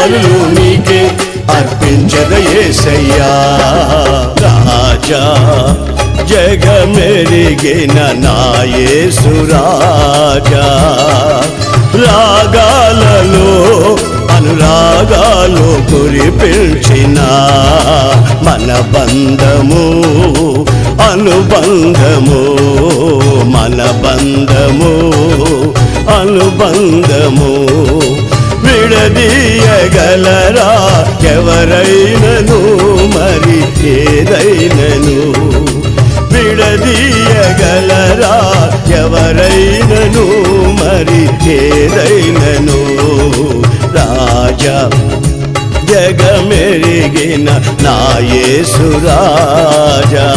బలులు నీకే అర్పించద యేసయ్యా. రాజా జగమెరిగిన నా యేసు రాజా, రాగాలలో అనురాగాలు కురిపించిన మన బంధము అనుబంధము, మన బంధము అనుబంధము విడదీయగలరా ఎవరైనను మరి ఏదైనను, విడదీయగలరా ఎవరైనను మరి ఏదైనను. రాజా జగమెరిగిన నా యేసు రాజా.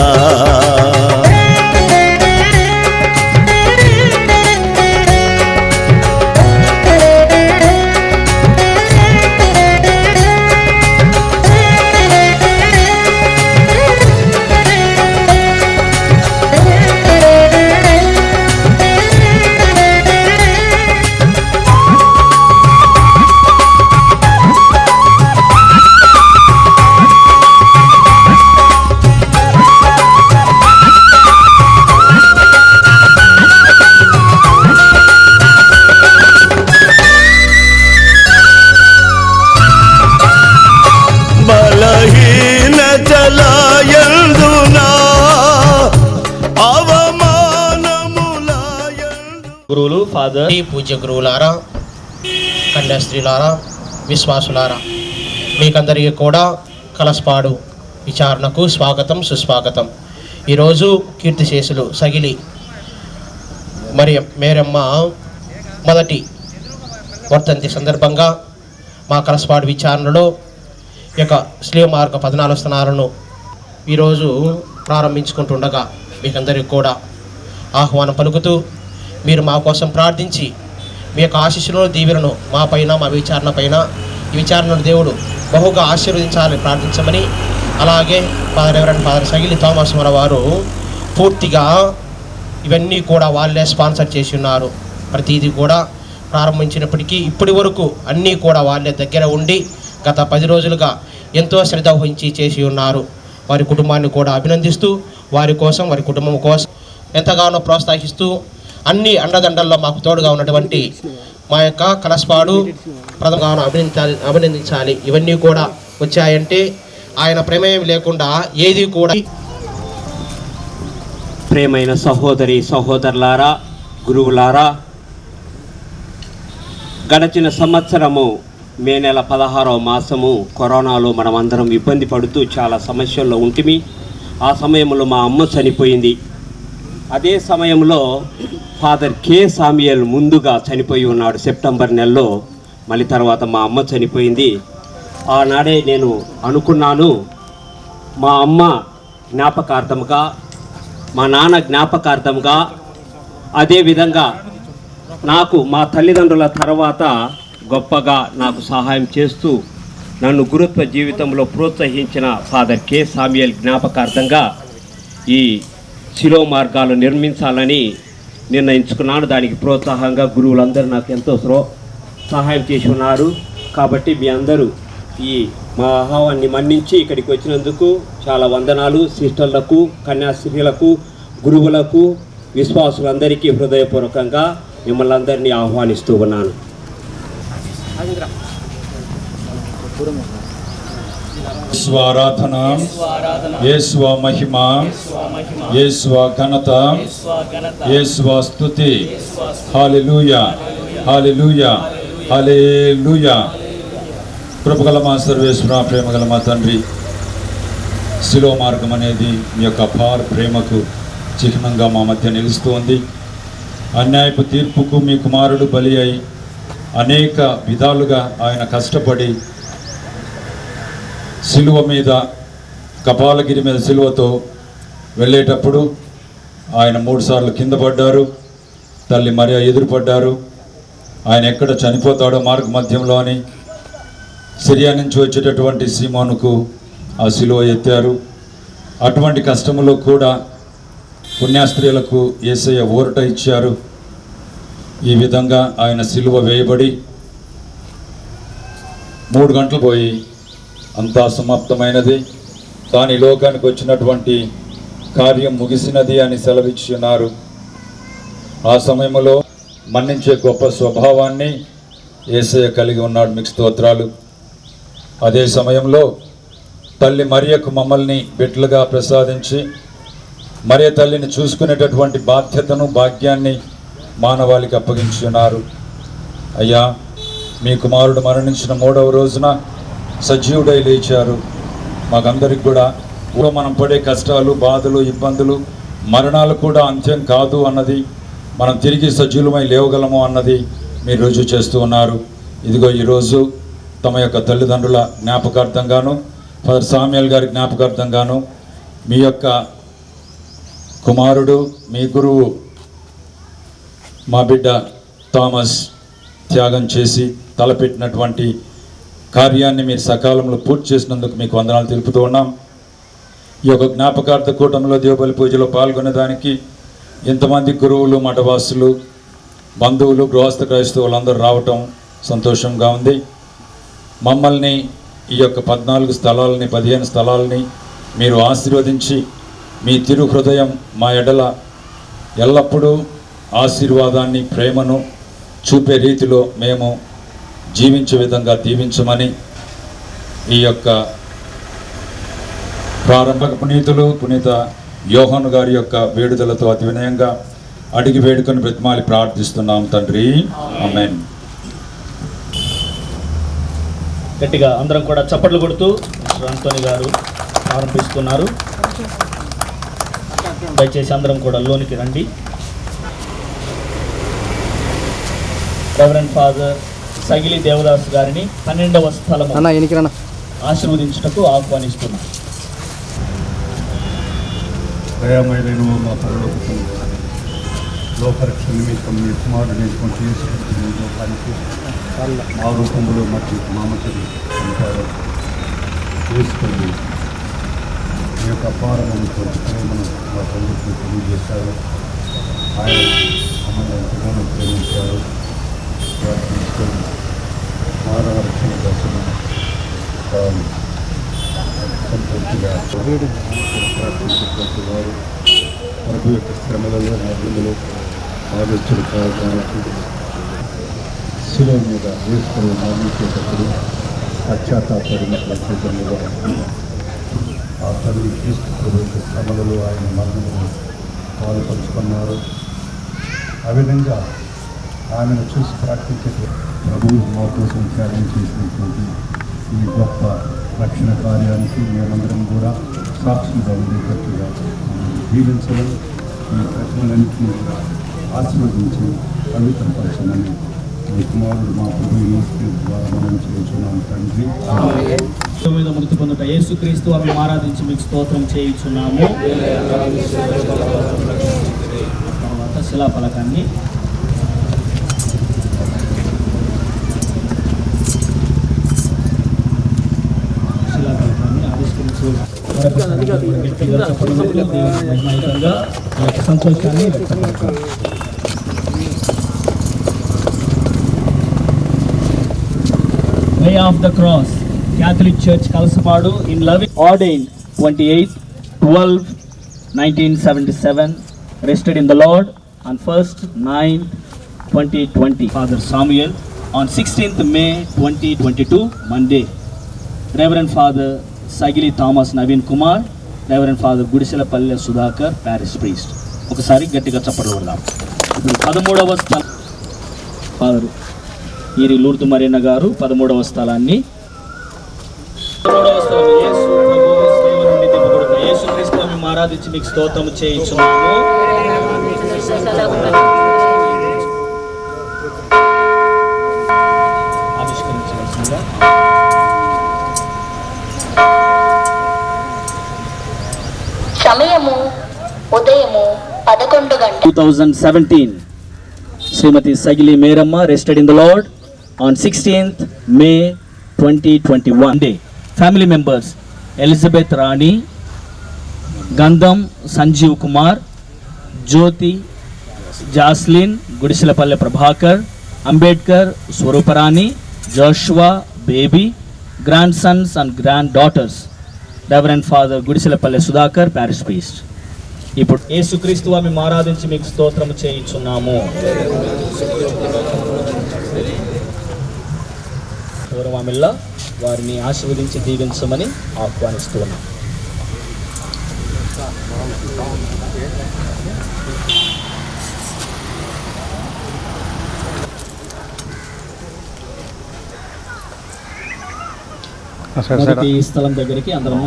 గురువులు, ఫాదర్, పూజ్య గురువులారా, కన్యాస్త్రీలారా, విశ్వాసులారా, మీకందరికీ కూడా కలస్పాడు విచారణకు స్వాగతం సుస్వాగతం. ఈరోజు కీర్తిశేషులు సగిలి మేరమ్మ మొదటి వర్ధంతి సందర్భంగా మా కలస్పాడు విచారణలో ఈ యొక్క శ్రీ మార్గ 14 స్థానాలను ఈరోజు ప్రారంభించుకుంటుండగా మీకందరికీ కూడా ఆహ్వానం పలుకుతూ మీరు మా కోసం ప్రార్థించి మీ యొక్క ఆశీస్సులను దీవెనను మా పైన మా విచారణ పైన ఈ విచారణను దేవుడు బహుగా ఆశీర్వదించాలని ప్రార్థించమని, అలాగే ఫాదర్ సగిలి థామస్ మన వారు పూర్తిగా ఇవన్నీ కూడా వాళ్ళే స్పాన్సర్ చేసి ఉన్నారు. ప్రతిదీ కూడా ప్రారంభించినప్పటికీ ఇప్పటి వరకు అన్నీ కూడా వాళ్ళే దగ్గర ఉండి గత 10 రోజులుగా ఎంతో శ్రద్ధ వహించి చేసి ఉన్నారు. వారి కుటుంబాన్ని కూడా అభినందిస్తూ వారి కోసం వారి కుటుంబం కోసం ఎంతగానో ప్రోత్సహిస్తూ అన్ని అండదండల్లో మాకు తోడుగా ఉన్నటువంటి మా యొక్క కలస్పాడు ప్రథమంగా అభినందించాలి. ఇవన్నీ కూడా వచ్చాయంటే ఆయన ప్రమేయం లేకుండా ఏది కూడా. ప్రేమైన సహోదరి సహోదరులారా, గురువులారా, గడచిన సంవత్సరము మే నెల 16వ మాసము కరోనాలో మనం అందరం ఇబ్బంది పడుతూ చాలా సమస్యల్లో ఉంటిమి. ఆ సమయంలో మా అమ్మ చనిపోయింది. అదే సమయంలో ఫాదర్ కే సామ్యుయల్ ముందుగా చనిపోయి ఉన్నాడు సెప్టెంబర్ నెలలో. మళ్ళీ తర్వాత మా అమ్మ చనిపోయింది. ఆనాడే నేను అనుకున్నాను, మా అమ్మ జ్ఞాపకార్థంగా, మా నాన్న జ్ఞాపకార్థంగా, అదేవిధంగా నాకు మా తల్లిదండ్రుల తర్వాత గొప్పగా నాకు సహాయం చేస్తూ నన్ను గురుత్వ జీవితంలో ప్రోత్సహించిన ఫాదర్ కే సామ్యుయల్ జ్ఞాపకార్థంగా ఈ శిలో మార్గాలు నిర్మించాలని నిర్ణయించుకున్నాను. దానికి ప్రోత్సాహంగా గురువులందరూ నాకు ఎంతో సహాయం చేసి ఉన్నారు. కాబట్టి మీ అందరూ ఈ మా ఆహ్వాన్ని మన్నించి ఇక్కడికి వచ్చినందుకు చాలా వందనాలు. సిస్టర్లకు, కన్యాస్త్రీలకు, గురువులకు, విశ్వాసులందరికీ హృదయపూర్వకంగా మిమ్మల్ని అందరినీ ఆహ్వానిస్తూ ఉన్నాను. ఆరాధన, యేసువ మహిమ, యేసువ ఘనత, యేసువ స్తుతి. హల్లెలూయా, హల్లెలూయా, హల్లెలూయా. కృపగల మా సర్వేశ్వర, ప్రేమగల మా తండ్రి, శిలో మార్గం అనేది మీ యొక్క అపార ప్రేమకు చిహ్నంగా మా మధ్య నిలుస్తోంది. అన్యాయపు తీర్పుకు మీ కుమారుడు బలి అయి అనేక విధాలుగా ఆయన కష్టపడి సిలువ మీద, కపాలగిరి మీద సిలువతో వెళ్ళేటప్పుడు ఆయన 3 సార్లు కింద పడ్డారు. తల్లి మరియా ఎదురుపడ్డారు. ఆయన ఎక్కడ చనిపోతాడో మార్గ మధ్యంలోని సిరియా నుంచి వచ్చేటటువంటి సీమోనుకు ఆ సిలువ ఎత్తారు. అటువంటి కష్టములో కూడా పుణ్యాస్త్రీలకు యేసయ్య ఊరట ఇచ్చారు. ఈ విధంగా ఆయన సిలువ వేయబడి 3 గంటలు పోయి అంతా సమాప్తమైనది, తాను ఈ లోకానికి వచ్చినటువంటి కార్యం ముగిసినది అని సెలవిచ్చి ఉన్నారు. ఆ సమయంలో మన్నించే గొప్ప స్వభావాన్ని యేసయ్య కలిగి ఉన్నాడు. మీకు స్తోత్రాలు. అదే సమయంలో తల్లి మరియకు మమ్మల్ని బిడ్డలుగా ప్రసాదించి మరియ తల్లిని చూసుకునేటటువంటి బాధ్యతను, భాగ్యాన్ని మానవాళికి అప్పగించి ఉన్నారు. అయ్యా, మీ కుమారుడు మరణించిన 3వ రోజున సజీవుడై లేచారు. మాకందరికి కూడా మనం పడే కష్టాలు, బాధలు, ఇబ్బందులు, మరణాలు కూడా అంత్యం కాదు అన్నది, మనం తిరిగి సజీవులమై లేవగలము అన్నది మీరు రుజువు చేస్తూ ఉన్నారు. ఇదిగో ఈరోజు తమ యొక్క తల్లిదండ్రుల జ్ఞాపకార్థంగాను, ఫాదర్ సామ్యుయల్ గారి జ్ఞాపకార్థంగాను మీ యొక్క కుమారుడు, మీ గురువు, మా బిడ్డ థామస్ త్యాగం చేసి తలపెట్టినటువంటి కార్యాన్ని మీరు సకాలంలో పూర్తి చేసినందుకు మీకు వందనాలు తెలుపుతూ ఉన్నాం. ఈ యొక్క జ్ఞాపకార్థ కూటమిలో దేవబలి పూజలో పాల్గొనేదానికి ఇంతమంది గురువులు, మఠవాసులు, బంధువులు, గృహస్థ క్రైస్తవులందరూ రావటం సంతోషంగా ఉంది. మమ్మల్ని ఈ యొక్క 14 స్థలాలని, 15 స్థలాలని మీరు ఆశీర్వదించి మీ తిరు హృదయం మా ఎడల ఎల్లప్పుడూ ఆశీర్వాదాన్ని, ప్రేమను చూపే రీతిలో మేము జీవించే విధంగా దీవించమని ఈ యొక్క ప్రారంభక పునీతులు పునీత యోహాను గారి యొక్క వేడుదలతో అతి వినయంగా అడిగి వేడుకొని బ్రతిమాలి ప్రార్థిస్తున్నాం తండ్రి. ఆమేన్. గట్టిగా అందరం కూడా చప్పట్లు కొడుతూ ఆంటోనీ గారు ప్రారంభిస్తున్నారు. దయచేసి అందరం కూడా లోనికి రండి. రెవరెండ్ ఫాదర్ సగిలి దేవదాస్ గారిని 12వ స్థలము ఆశీర్వదించుటకు ఆహ్వానిస్తున్నాం. దయామయులైన మా పరలోక తండ్రి, లోకరక్షణ నిమిత్తం మీ కుమారుడు నేర్చుకుంటూ చేసుకుంటున్న లోకానికి మా రూపంలో మరియు మామచరి ఉంటారు చేసుకొని మీ యొక్క అపారమైనటువంటి ప్రేమను మా తండ్రికి తెలియజేశారు. ఆయన మమ్మల్ని ఎంతగానో ప్రేమించారు. తీసుకొని మానవ రక్షణ దర్శనం తాను సంతృప్తిగా ప్రార్థించేటువంటి వారు ప్రభు యొక్క శ్రమలలో, మరణంలో ఆలోచన కావడానికి శిలువ మీద వేసుకొని మరణించేటప్పుడు పశ్చాత్తాపడినటువంటి జన్మలో ఆ తల్లి క్రీస్తు ప్రభు యొక్క శ్రమలలో, ఆయన మరణంలో పాల్పంచుకున్నారు. ఆ విధంగా ఆమెను చూసి ప్రార్థించేటువంటి ప్రభువు మా కోసం త్యాగం చేసినటువంటి ఈ గొప్ప రక్షణ కార్యానికి మేమందరం కూడా సాక్షులుగా ఉండేటట్టుగా జీవించడం, ఈ ప్రశ్నలన్నింటినీ కూడా ఆశీర్వదించి పవిత్రపరచమని మీ కుమారుడు మా ప్రభు ద్వారా మనం చేస్తున్నాం తండ్రి. మీద మృతి పొందుట యేసుక్రీస్తు ఆమె ఆరాధించి మీకు స్తోత్రం చేయించున్నాము. తర్వాత శిలాఫలకాన్ని సంతోషాన్ని వ్యక్తపడతాం. Way of the Cross, Catholic Church Kalasapadu in Loving, ordained 28/12/1977, rested in the Lord on 1/9/2020. Father Samuel on 16th May 2022, Monday. Reverend Father Sagili Thomas Naveen Kumar, Reverend Father Gudiselapalli Sudhakar, Parish Priest. ఒకసారి గట్టిగా చప్పట్లు కొడదాం. ఇప్పుడు 13వ స్థలం father ఈరి లూర్దు మరీనా గారు 13వ స్థలాన్ని యేసుక్రీస్తు మేము ఆరాధించి మీకు స్తోత్రం చేయించున్నాము. ఆవిష్కరించవలసిందిగా సమయము ఉదయము 11 గంటలు. 2017 Shrimati Sagili Meramma, rested in the Lord on 16th May 2021. Day. Family members Elizabeth Rani, Gandham Sanjeev Kumar, Jyoti Jaslin Gudiselapalli Prabhakar, Ambedkar Swaruparani, Joshua baby, grandsons and granddaughters, Reverend Father Gudiselapalli Sudhakar, Parish Priest. ఇప్పుడు యేసుక్రీస్తు మేము ఆరాధించి మీకు స్తోత్రము చేయించున్నాము. పూర్వమిల్లా వారిని ఆశీర్వదించి దీవించమని ఆహ్వానిస్తున్నాం. మొదటి ఈ స్థలం దగ్గరికి అందరం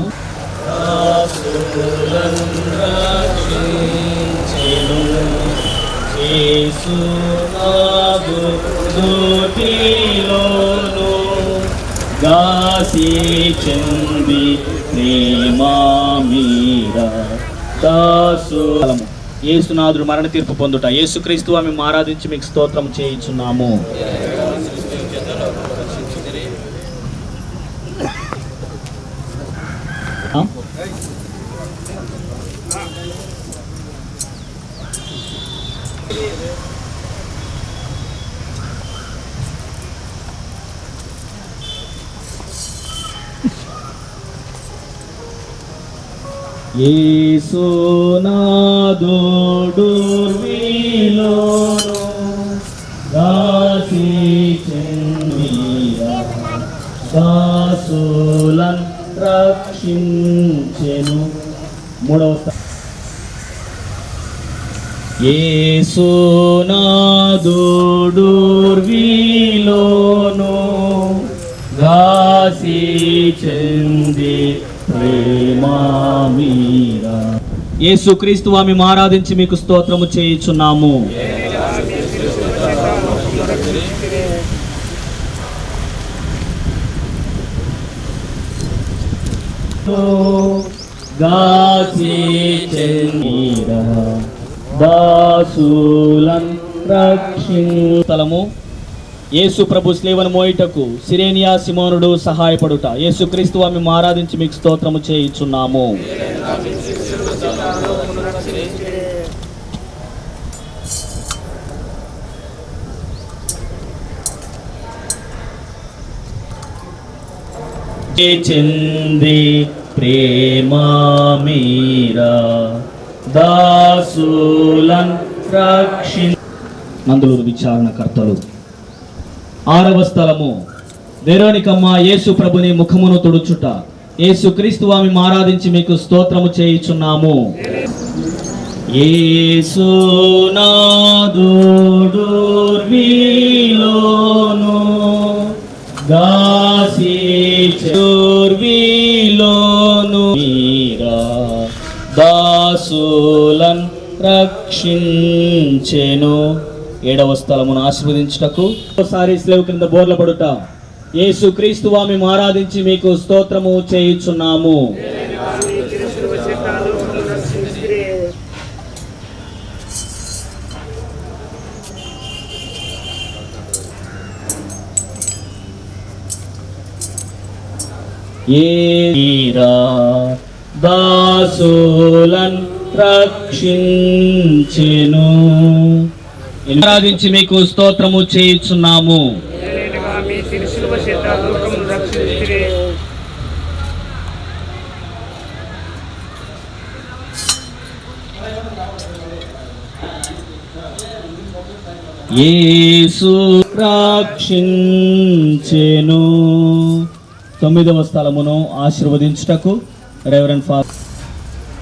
యేసునాథుడు మరణ తీర్పు పొందుట. యేసుక్రీస్తు మేము ఆరాధించి మీకు స్తోత్రం చేయించున్నాము. యేసునాథుడు దాసులన్ రక్షించెను. మూడవ యేసునాథుడు గాసి చెంది ప్రేమా మీరా. యేసుక్రీస్తు మేము ఆరాధించి మీకు స్తోత్రము చేయుచున్నాము. గాసి చెందిరా దాసులన్ రక్షించలము. యేసు ప్రభు స్లేవను మోయిటకు సిరేనియా సిమోనుడు సహాయపడుట. యేసుక్రీస్తు మేము ఆరాధించి మీకు స్తోత్రము చేయుచున్నాము. చెంది ప్రేమా మీరా దాసులన్ రక్షి. నందులూరు విచారణకర్తలు. 6వ స్థలము వెరోనికమ్మ యేసు ప్రభుని ముఖమును తుడుచుట. యేసుక్రీస్తు మేము ఆరాధించి మీకు స్తోత్రము చేయుచున్నాము. యేసునాథుడు గాసి మీరా దాసులన్ రక్షించెను. 7వ స్థలమును ఆశీర్వదించుటకు ఒకసారి స్లేవ్ కింద బోర్ల పడుట. యేసుక్రీస్తు మేము ఆరాధించి మీకు స్తోత్రము చేయుచున్నాము. మీరా దాసులన్ రక్షించెను. ఆరాధించి మీకు స్తోత్రము చేయుచున్నాము. యేసు రక్షించెను. 9వ స్థలమును ఆశీర్వదించుటకు రెవరెండ్ ఫాదర్.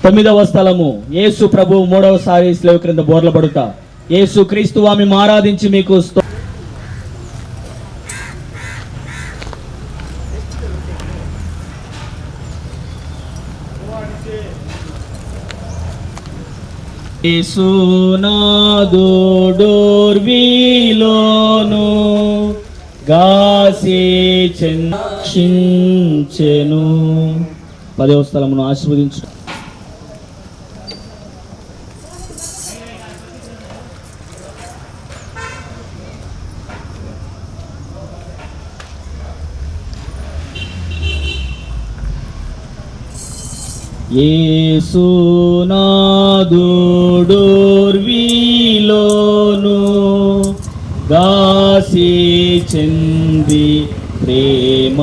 9వ స్థలము యేసు ప్రభు 3వసారి స్లేవ్ క్రింద బోర్ల పడుట. యేసు క్రీస్తు మేము ఆరాధించి మీకు యేసునాథుడు గాసి రక్షించెను. 10వ స్థలమును ఆశీర్వదించు. యేసునాథుడు గాసి చెంది ప్రేమ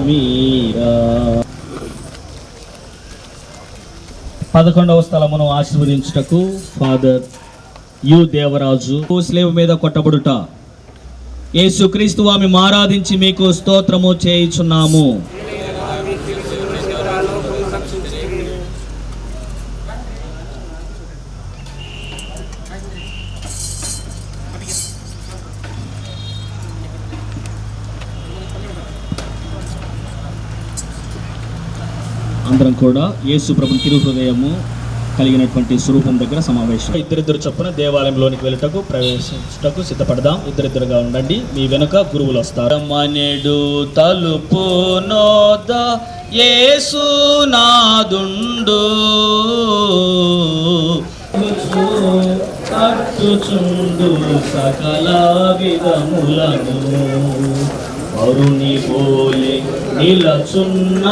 మీరా. 11వ స్థలమును ఆశీర్వదించుటకు ఫాదర్ యు దేవరాజు. స్లేవ్ మీద కొట్టబడుట. యేసుక్రీస్తు ఆమె ఆరాధించి మీకు స్తోత్రము చేయుచున్నాము. అందరం కూడా యేసు ప్రభు తిరు హృదయము కలిగినటువంటి స్వరూపం దగ్గర సమావేశం. ఇద్దరిద్దరు చొప్పున దేవాలయంలోనికి వెళ్ళటకు ప్రవేశించుటకు సిద్ధపడదాం. ఇద్దరిద్దరుగా ఉండండి. మీ వెనుక గురువులు వస్తారు. మనేడు తలుపు నోద యేసు నాదుండు కట్టుచుండు సకల విధములను వరుని పోలే నిలచున్న